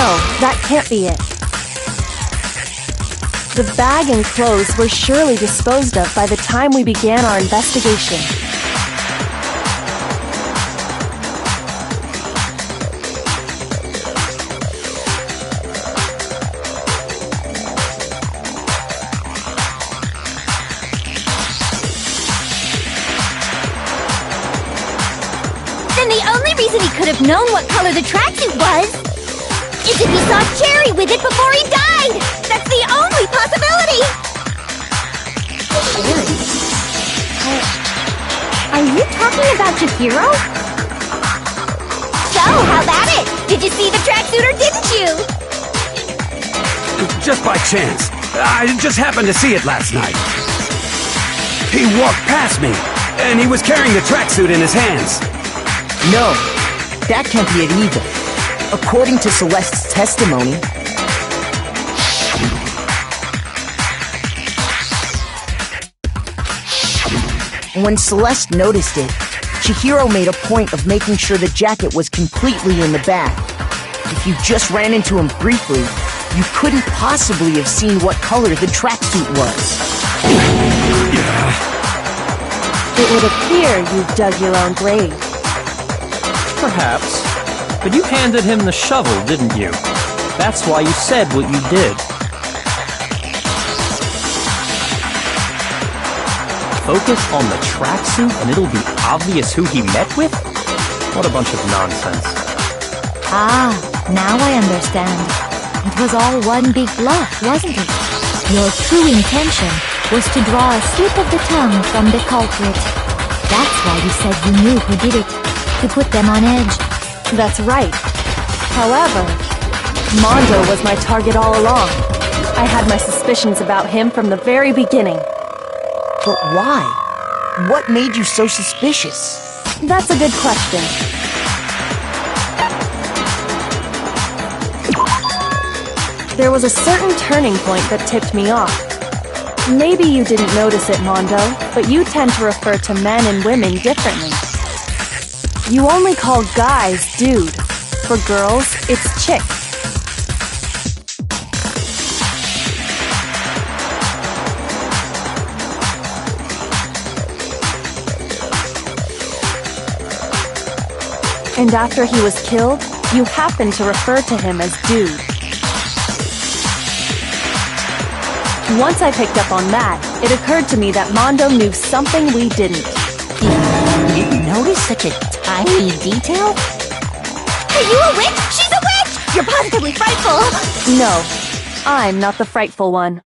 No, that can't be it. The bag and clothes were surely disposed of by the time we began our investigation. Then the only reason he could have known what color the tracksuit was is if he saw Cherry with it before he died! That's the only possibility! Cherry? Are you talking about Chihiro? So, how about it? Did you see the tracksuit or didn't you? Just by chance. I just happened to see it last night. He walked past me, and he was carrying the tracksuit in his hands. No, that can't be it either. According to Celeste's testimony, when Celeste noticed it, Chihiro made a point of making sure the jacket was completely in the bag. If you just ran into him briefly, you couldn't possibly have seen what color the tracksuit was. It would appear you've dug your own grave. Perhaps. But you handed him the shovel, didn't you? That's why you said what you did. Focus on the tracksuit and it'll be obvious who he met with? What a bunch of nonsense. Ah, now I understand. It was all one big bluff, wasn't it? Your true intention was to draw a slip of the tongue from the culprit. That's why you said you knew who did it, to put them on edge. That's right. However, Mondo was my target all along. I had my suspicions about him from the very beginning. But why? What made you so suspicious? That's a good question. There was a certain turning point that tipped me off. Maybe you didn't notice it, Mondo, but you tend to refer to men and women differently. You only call guys dude. For girls, it's chick. And after he was killed, you happened to refer to him as dude. Once I picked up on that, it occurred to me that Mondo knew something we didn't. You noticed such a tiny detail? Are you a witch? She's a witch! You're positively frightful! No, I'm not the frightful one.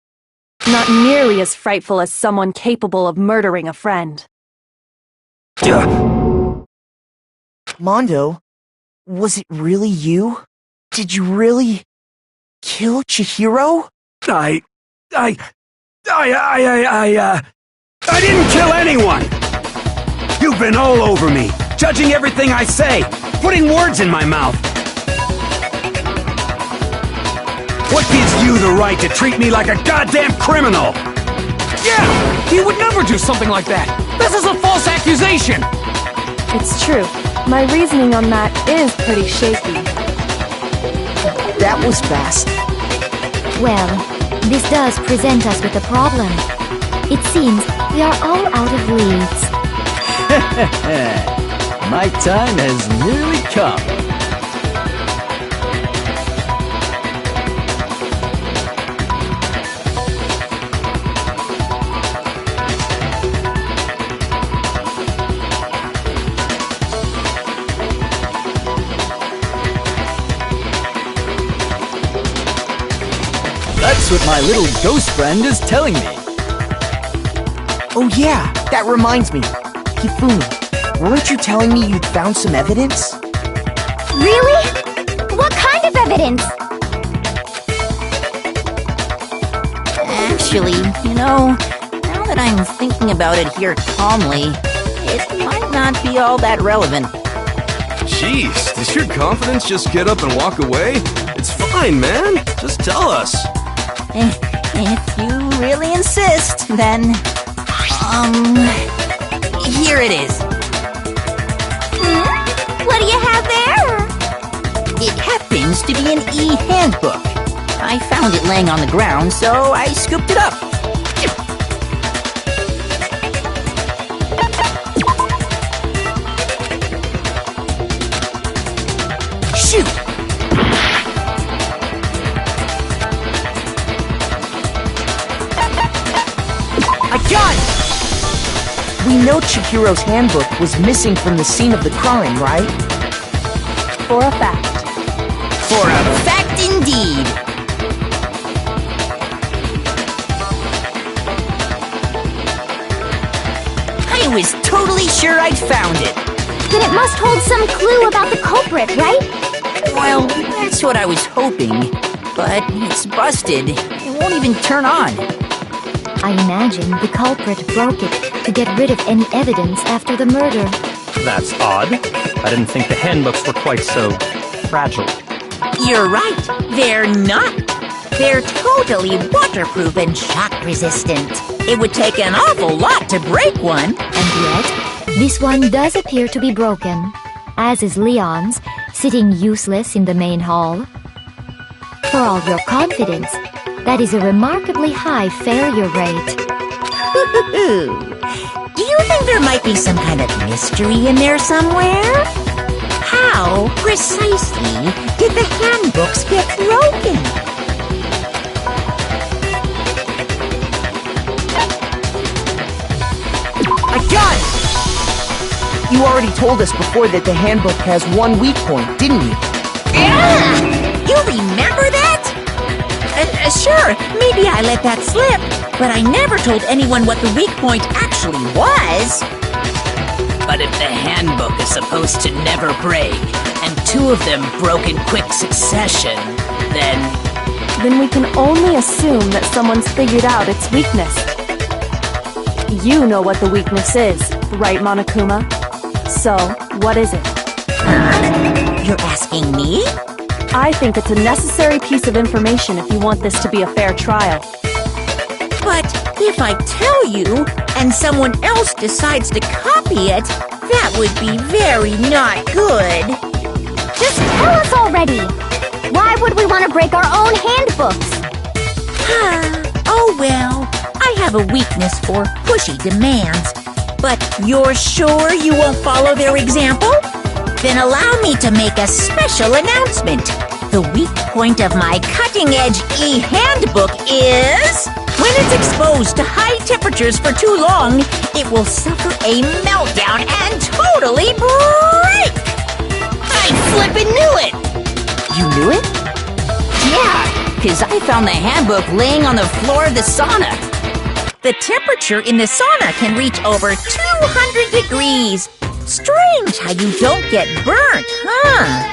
Not nearly as frightful as someone capable of murdering a friend. Mondo, was it really you? Did you really kill Chihiro? I didn't kill anyone! You've been all over me, judging everything I say, putting words in my mouth. What gives you the right to treat me like a goddamn criminal? Yeah! He would never do something like that! This is a false accusation! It's true. My reasoning on that is pretty shaky. That was fast. Well, this does present us with a problem. It seems we are all out of leads. My time has nearly come. That's what my little ghost friend is telling me. Oh yeah, that reminds me. Hifumi, weren't you telling me you'd found some evidence? Really? What kind of evidence? Actually, now that I'm thinking about it here calmly, it might not be all that relevant. Jeez, does your confidence just get up and walk away? It's fine, man. Just tell us. If you really insist, then... here it is. What do you have there? It happened seems to be an e-handbook. I found it laying on the ground, so I scooped it up. Shoot! I got it! We know Chihiro's handbook was missing from the scene of the crime, right? For a fact. For a fact indeed! I was totally sure I'd found it. Then it must hold some clue about the culprit, right? Well, that's what I was hoping. But it's busted. It won't even turn on. I imagine the culprit broke it to get rid of any evidence after the murder. That's odd. I didn't think the handbooks were quite so fragile. You're right. They're not. They're totally waterproof and shock-resistant. It would take an awful lot to break one. And yet, this one does appear to be broken, as is Leon's, sitting useless in the main hall. For all your confidence, that is a remarkably high failure rate. Do you think there might be some kind of mystery in there somewhere? How, precisely, did the handbooks get broken? I got it! You already told us before that the handbook has one weak point, didn't you? Yeah! You remember that? Sure, maybe I let that slip, but I never told anyone what the weak point actually was. But if the handbook is supposed to never break, and two of them broke in quick succession, then we can only assume that someone's figured out its weakness. You know what the weakness is, right, Monokuma? So, what is it? You're asking me? I think it's a necessary piece of information if you want this to be a fair trial. But if I tell you, and someone else decides to copy it, that would be very not good. Just tell us already! Why would we want to break our own handbooks? Oh well, I have a weakness for pushy demands. But you're sure you won't follow their example? Then allow me to make a special announcement. The weak point of my cutting-edge e-handbook is... when it's exposed to high temperatures for too long, it will suffer a meltdown and totally break! I flippin' knew it! You knew it? Yeah, because I found the handbook laying on the floor of the sauna. The temperature in the sauna can reach over 200 degrees. Strange how you don't get burnt, huh?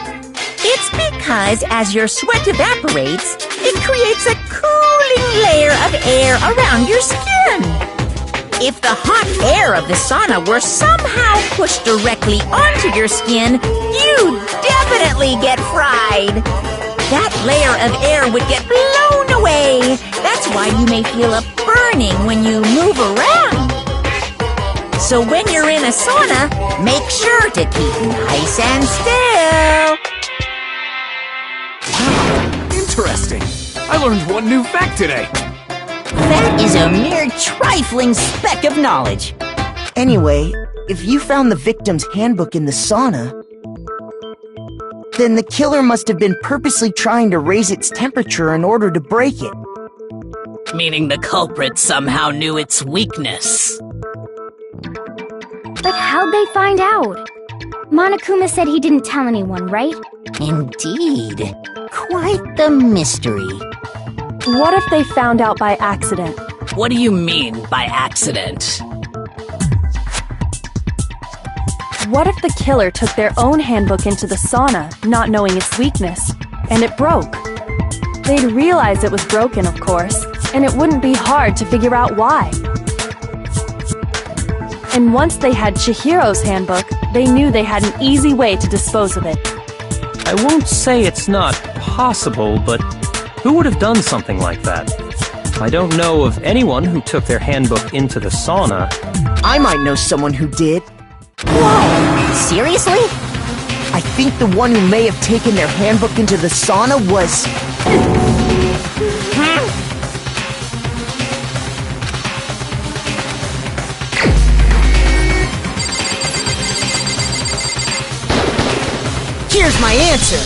It's because as your sweat evaporates, it creates a cooling layer of air around your skin. If the hot air of the sauna were somehow pushed directly onto your skin, you'd definitely get fried. That layer of air would get blown away. That's why you may feel a burning when you move around. So when you're in a sauna, make sure to keep nice and still. Interesting. I learned one new fact today. That is a mere trifling speck of knowledge. Anyway, if you found the victim's handbook in the sauna, then the killer must have been purposely trying to raise its temperature in order to break it. meaning the culprit somehow knew its weakness. But how'd they find out? Monokuma said he didn't tell anyone, right? Indeed. Quite the mystery. What if they found out by accident? What do you mean by accident? What if the killer took their own handbook into the sauna, not knowing its weakness, and it broke? They'd realize it was broken, of course, and it wouldn't be hard to figure out why. And once they had Chihiro's handbook, they knew they had an easy way to dispose of it. I won't say it's not possible, but who would have done something like that? I don't know of anyone who took their handbook into the sauna. I might know someone who did. Whoa! Seriously? I think the one who may have taken their handbook into the sauna was... Here's my answer!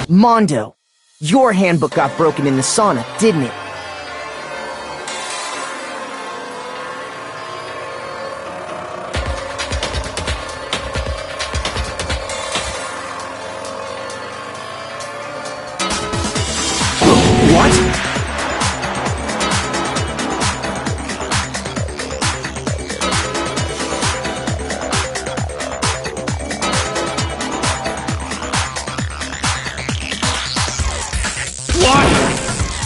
Mondo, your handbook got broken in the sauna, didn't it? What?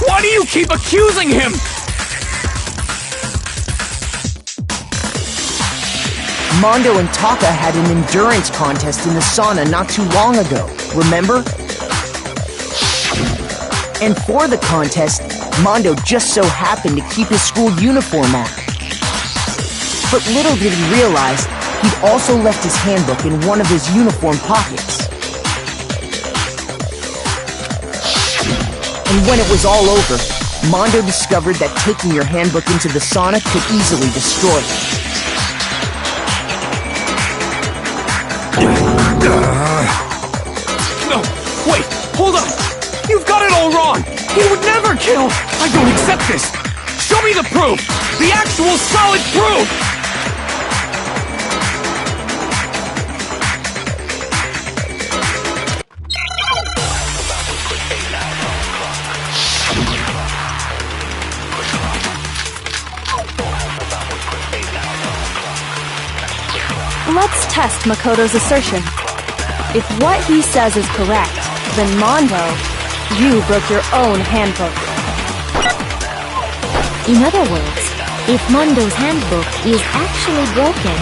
Why do you keep accusing him? Mondo and Taka had an endurance contest in the sauna not too long ago, remember? And for the contest, Mondo just so happened to keep his school uniform on. But little did he realize, he'd also left his handbook in one of his uniform pockets. And when it was all over, Mondo discovered that taking your handbook into the sauna could easily destroy it. No, wait, hold on! You've got it all wrong! He would never kill! I don't accept this! Show me the proof! The actual solid proof! Let's test Makoto's assertion. If what he says is correct, then Mondo, you broke your own handbook. In other words, if Mondo's handbook is actually broken,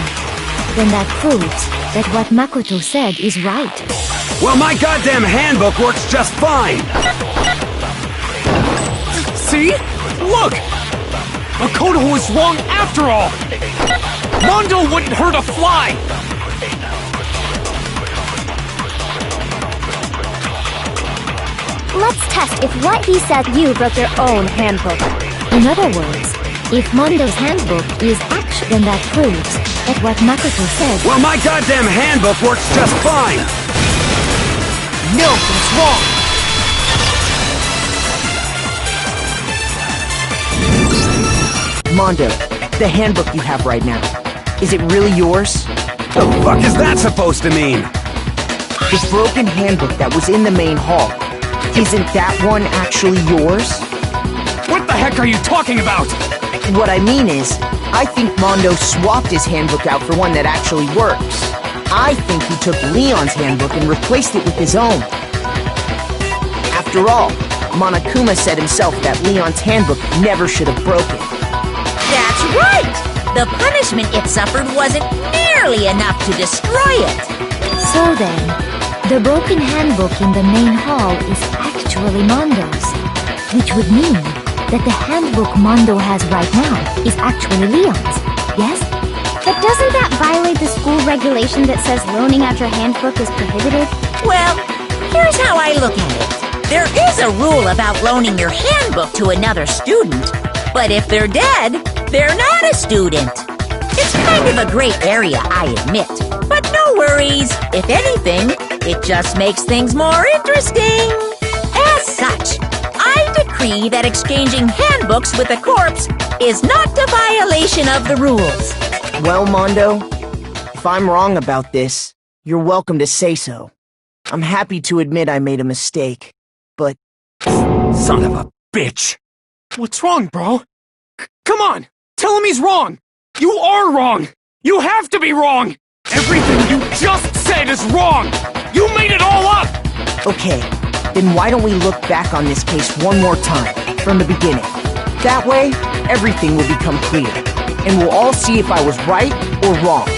then that proves that what Makoto said is right. Well, my goddamn handbook works just fine! See? Look! Makoto was wrong after all! Mondo wouldn't hurt a fly! Let's test if what he said you broke your own handbook. In other words, if Mondo's handbook is actually, then that proves that what Makoto said... Well, my goddamn handbook works just fine! No, that's wrong! Mondo, the handbook you have right now, is it really yours? The fuck is that supposed to mean? The broken handbook that was in the main hall, isn't that one actually yours? What the heck are you talking about? What I mean is, I think Mondo swapped his handbook out for one that actually works. I think he took Leon's handbook and replaced it with his own. After all, Monokuma said himself that Leon's handbook never should have broken. That's right! The punishment it suffered wasn't nearly enough to destroy it. So then, the broken handbook in the main hall is actually Mondo's, which would mean that the handbook Mondo has right now is actually Leon's, yes? But doesn't that violate the school regulation that says loaning out your handbook is prohibited? Well, here's how I look at it. There is a rule about loaning your handbook to another student, but if they're dead, they're not a student. It's kind of a gray area, I admit. But no worries. If anything, it just makes things more interesting. As such, I decree that exchanging handbooks with a corpse is not a violation of the rules. Well, Mondo, if I'm wrong about this, you're welcome to say so. I'm happy to admit I made a mistake, but... Son of a bitch! What's wrong, bro? Come on! Tell him he's wrong! You are wrong! You have to be wrong! Everything you just said is wrong! You made it all up! Okay, then why don't we look back on this case one more time, from the beginning? That way, everything will become clear, and we'll all see if I was right or wrong.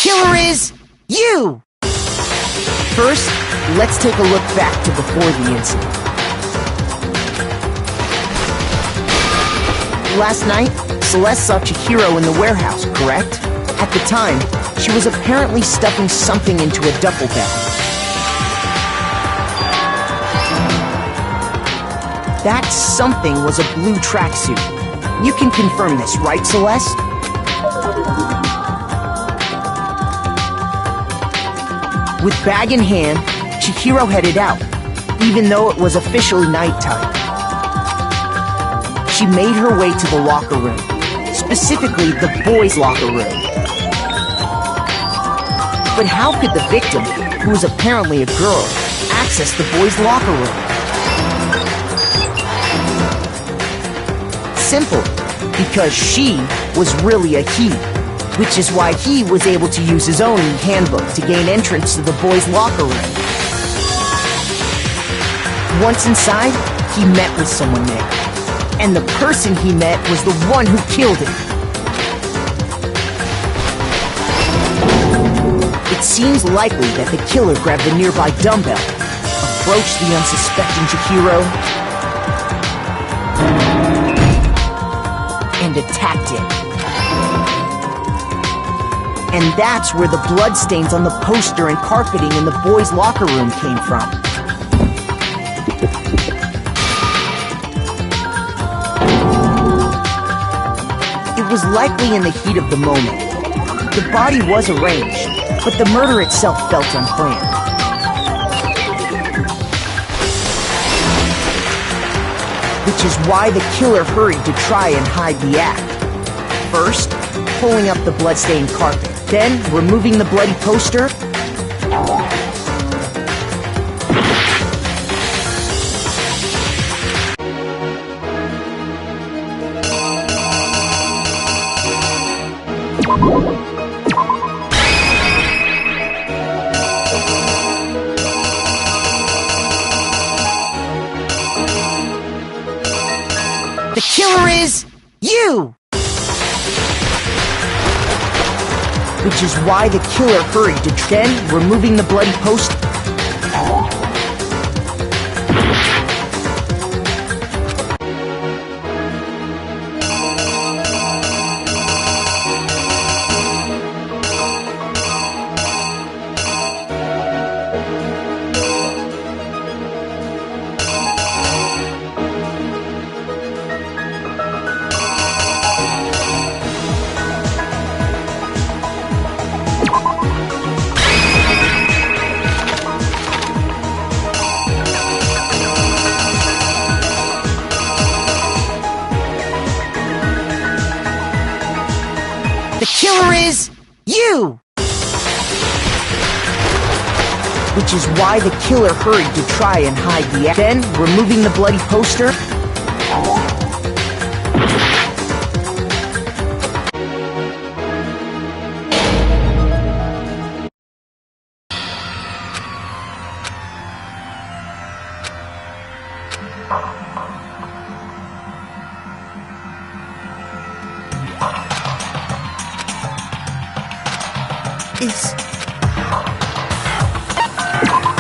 killer is you! First, let's take a look back to before the incident. Last night, Celeste saw Chihiro in the warehouse, correct? At the time, she was apparently stuffing something into a duffel bag. That something was a blue tracksuit. You can confirm this, right, Celeste? With bag in hand, Chihiro headed out, even though it was officially nighttime. She made her way to the locker room, specifically the boys' locker room. But how could the victim, who was apparently a girl, access the boys' locker room? Simple, because she was really a he, which is why he was able to use his own handbook to gain entrance to the boys' locker room. Once inside, he met with someone there, and the person he met was the one who killed him. It seems likely that the killer grabbed the nearby dumbbell, approached the unsuspecting Chihiro, and attacked him. And that's where the bloodstains on the poster and carpeting in the boys' locker room came from. It was likely in the heat of the moment. The body was arranged, but the murder itself felt unplanned. Which is why the killer hurried to try and hide the act. First, pulling up the bloodstained carpet, then removing the bloody poster. The killer is you! Which is why the killer hurried to then removing the bloody poster. The killer is you! Which is why the killer hurried to try and hide the act. Then, removing the bloody poster,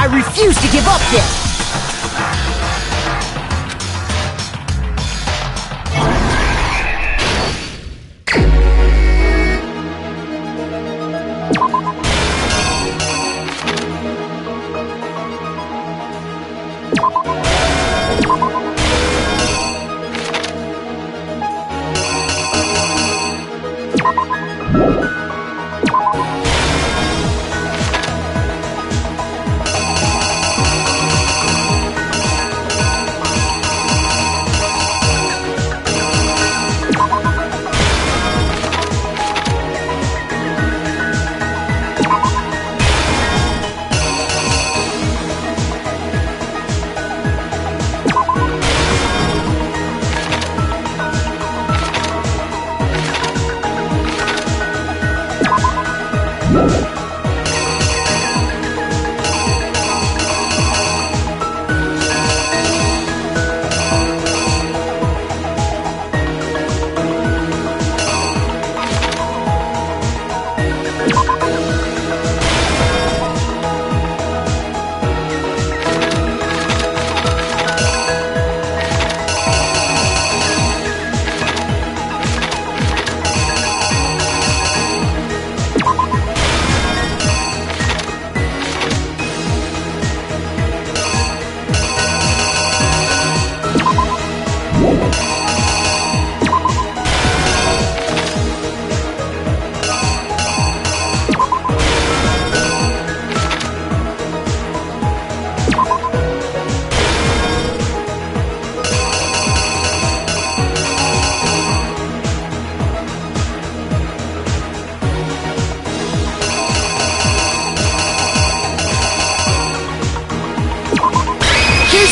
I refuse to give up yet!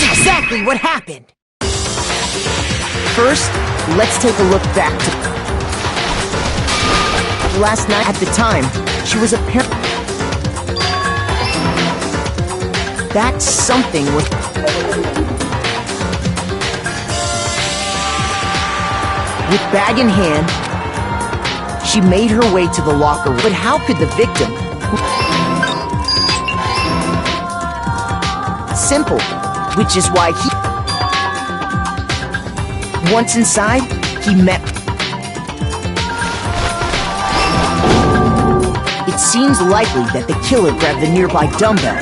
Exactly what happened. First, let's take a look back to last night. At the time, she was apparently that something was with bag in hand. She made her way to the locker room. But how could the victim? Simple. Which is why once inside, he met. It seems likely that the killer grabbed the nearby dumbbell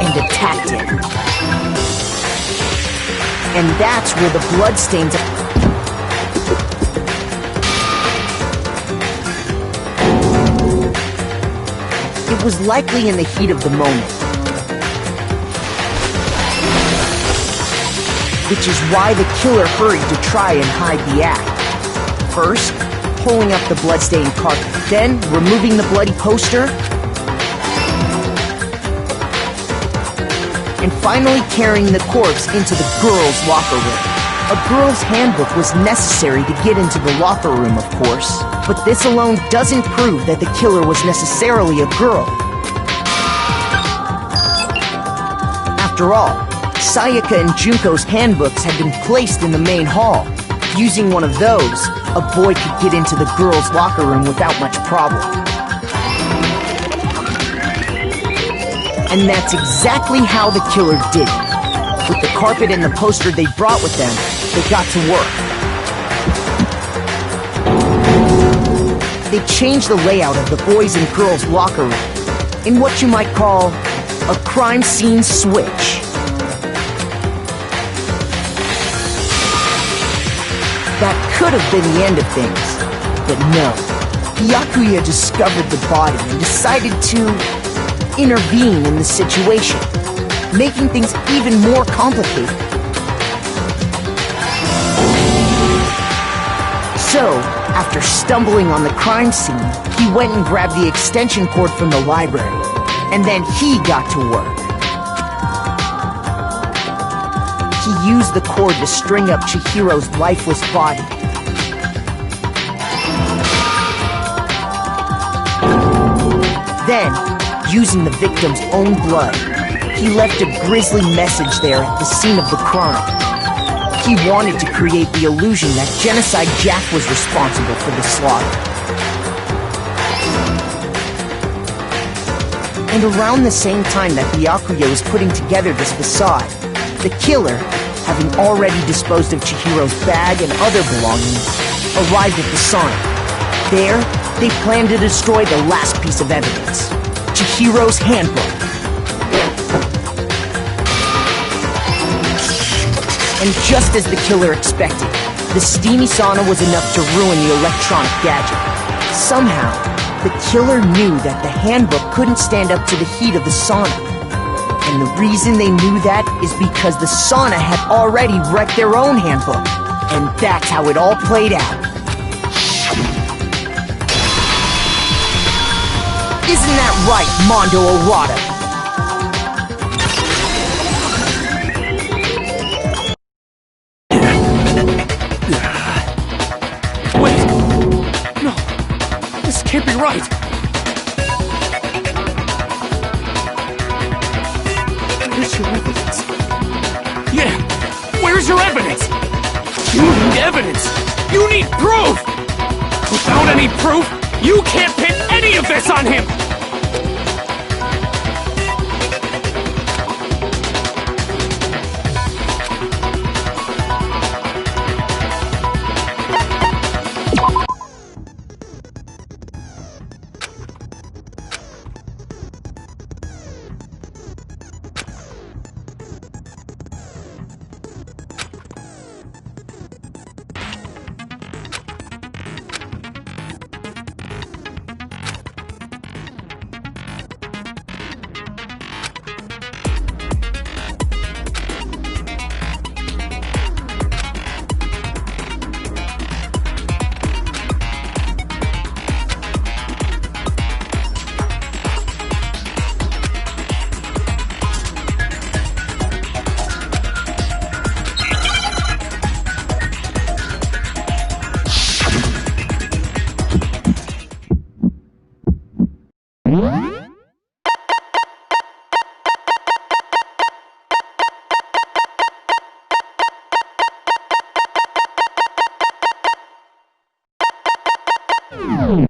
and attacked him. And that's where the bloodstains was likely in the heat of the moment. Which is why the killer hurried to try and hide the act. First, pulling up the bloodstained carpet, then removing the bloody poster, and finally carrying the corpse into the girls' locker room. A girl's handbook was necessary to get into the locker room, of course, but this alone doesn't prove that the killer was necessarily a girl. After all, Sayaka and Junko's handbooks had been placed in the main hall. Using one of those, a boy could get into the girls' locker room without much problem. And that's exactly how the killer did it. With the carpet and the poster they brought with them, they got to work. They changed the layout of the boys' and girls' locker room in what you might call a crime scene switch. That could have been the end of things, but no. Byakuya discovered the body and decided to intervene in the situation, making things even more complicated. So, after stumbling on the crime scene, he went and grabbed the extension cord from the library. And then he got to work. He used the cord to string up Chihiro's lifeless body. Then, using the victim's own blood, he left a grisly message there at the scene of the crime. He wanted to create the illusion that Genocide Jack was responsible for the slaughter. And around the same time that Byakuya was putting together this facade, the killer, having already disposed of Chihiro's bag and other belongings, arrived at the sauna. There, they planned to destroy the last piece of evidence, Chihiro's handbook. And just as the killer expected, the steamy sauna was enough to ruin the electronic gadget. Somehow, the killer knew that the handbook couldn't stand up to the heat of the sauna. And the reason they knew that is because the sauna had already wrecked their own handbook. And that's how it all played out. Isn't that right, Mondo Orada? Can't be right! Where's your evidence? Yeah, where's your evidence? You need evidence! You need proof! Without any proof, you can't pin any of this on him!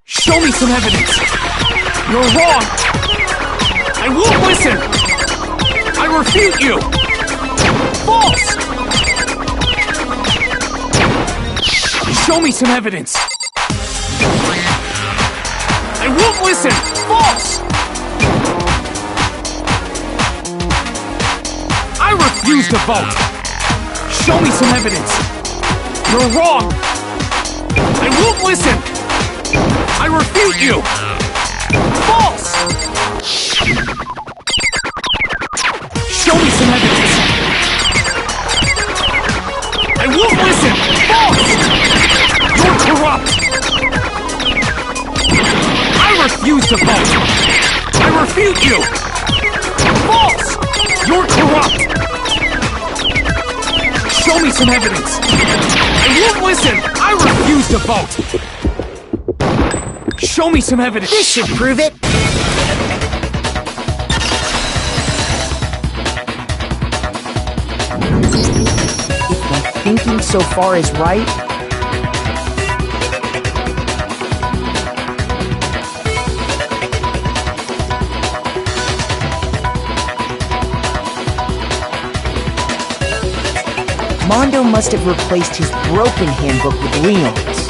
Show me some evidence! You're wrong! I won't listen! I refute you! False! Show me some evidence! I won't listen! False! I refuse to vote! Show me some evidence! You're wrong! I won't listen! I refute you! False! Show me some evidence! I won't listen! False! You're corrupt! I refuse to vote! I refute you! False! You're corrupt! Show me some evidence! I won't listen! I refuse to vote! Show me some evidence! This should prove it! If my thinking so far is right, Mondo must have replaced his broken handbook with Leon's.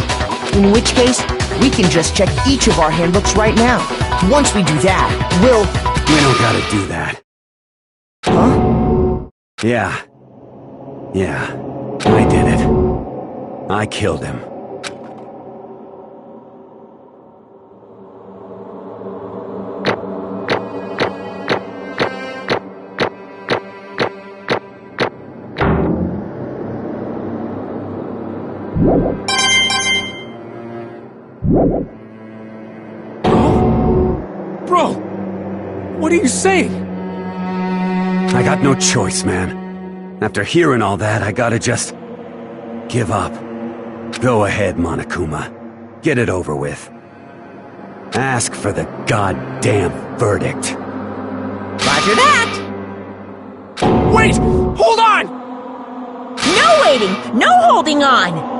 In which case, we can just check each of our handbooks right now. Once we do that, we'll... We don't gotta do that. Huh? Yeah. I did it. I killed him. Bro, what are you saying? I got no choice, man. After hearing all that, I gotta just give up. Go ahead, Monokuma. Get it over with. Ask for the goddamn verdict. Roger that! Wait! Hold on! No waiting! No holding on!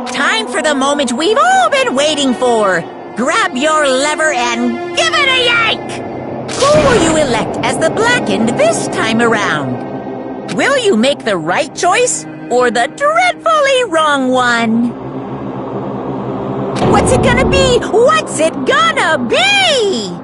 Time for the moment we've all been waiting for! Grab your lever and give it a yank! Who will you elect as the Blackened this time around? Will you make the right choice or the dreadfully wrong one? What's it gonna be? What's it gonna be?